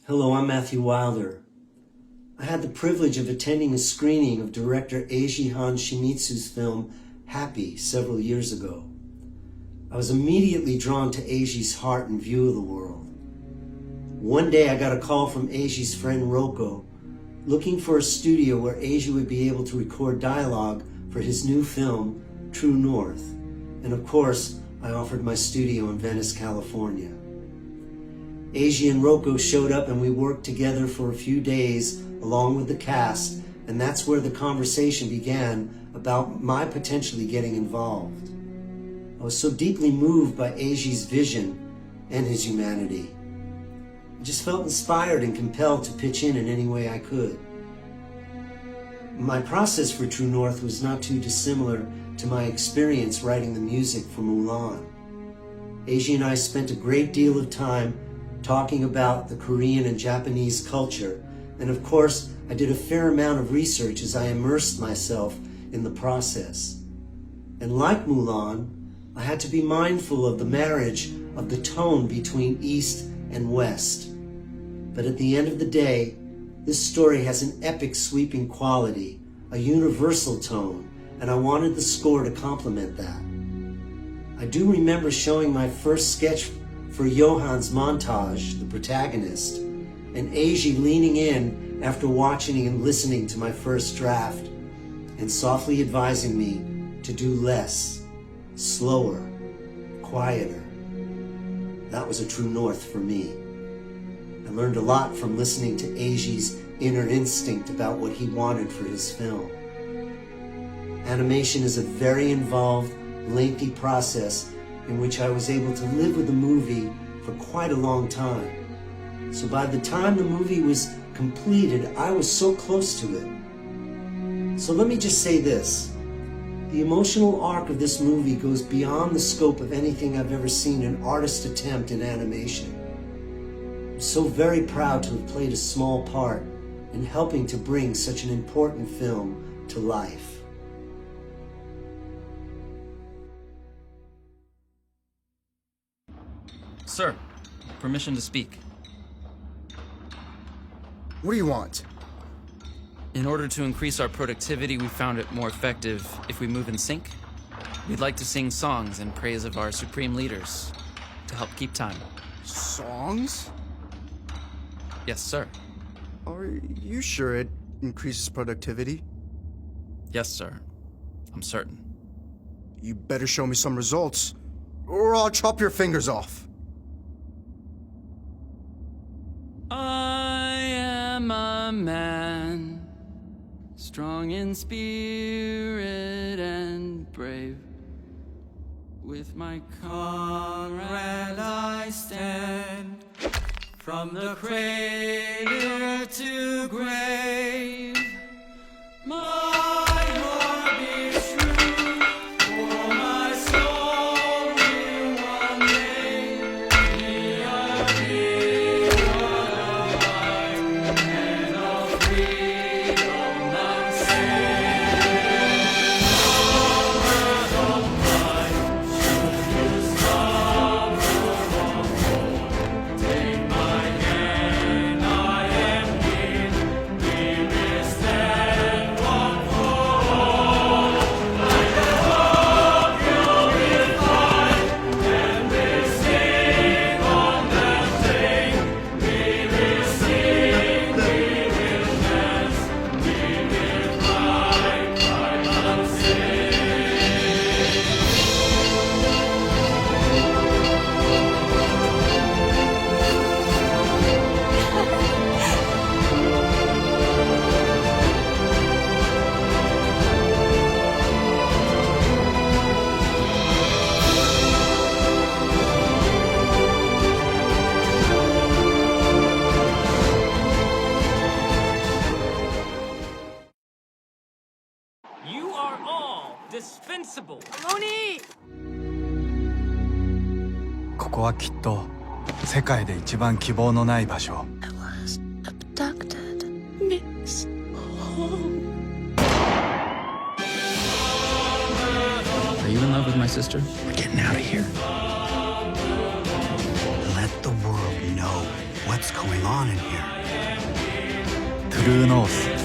Hello, I'm Matthew Wilder. I had the privilege of attending a screening of director Eiji Shimitsu's film Happy several years ago. I was immediately drawn to Eiji's heart and view of the world. One day I got a call from Eiji's friend Rocco, looking for a studio where Eiji would be able to record dialogue for his new film, True North. And of course, I offered my studio in Venice, California. Eiji and Rocco showed up and we worked together for a few days along with the cast, and that's where the conversation began about my potentially getting involved. I was so deeply moved by Eiji's vision and his humanity. I just felt inspired and compelled to pitch in any way I could. My process for True North was not too dissimilar to my experience writing the music for Mulan. Eiji and I spent a great deal of time talking about the Korean and Japanese culture, and of course, I did a fair amount of research as I immersed myself in the process. And like Mulan, I had to be mindful of the marriage of the tone between East and West. But at the end of the day, this story has an epic sweeping quality, a universal tone, and I wanted the score to complement that. I do remember showing my first sketch for Johan's montage, the protagonist, and Eiji leaning in after watching and listening to my first draft and softly advising me to do less, slower, quieter. That was a true north for me. I learned a lot from listening to Eiji's inner instinct about what he wanted for his film. Animation is a very involved, lengthy process in which I was able to live with the movie for quite a long time. So by the time the movie was completed, I was so close to it. So let me just say this. The emotional arc of this movie goes beyond the scope of anything I've ever seen an artist attempt in animation. I'm so very proud to have played a small part in helping to bring such an important film to life. Sir, permission to speak. What do you want? In order to increase our productivity, we found it more effective if we move in sync. We'd like to sing songs in praise of our supreme leaders to help keep time. Songs? Yes, sir. Are you sure it increases productivity? Yes, sir. I'm certain. You better show me some results, or I'll chop your fingers off. I am a man, strong in spirit and brave. With my comrade I stand, from the cradle to grave. My heart is true, for my soul will one day be a hero of life and of freedom unsaid. Over the light, should you stumble or fall, take my hand, I am here, we will stand one for all. I hope you will find, and we'll sing on that day. We will sing, we will dance, we will cry unseen. You are all dispensable. ここはきっと世界で一番希望のない場所。 I was abducted. Miss home. Are you in love with my sister? We're getting out of here. Let the world know what's What's going on in here? トゥルーノース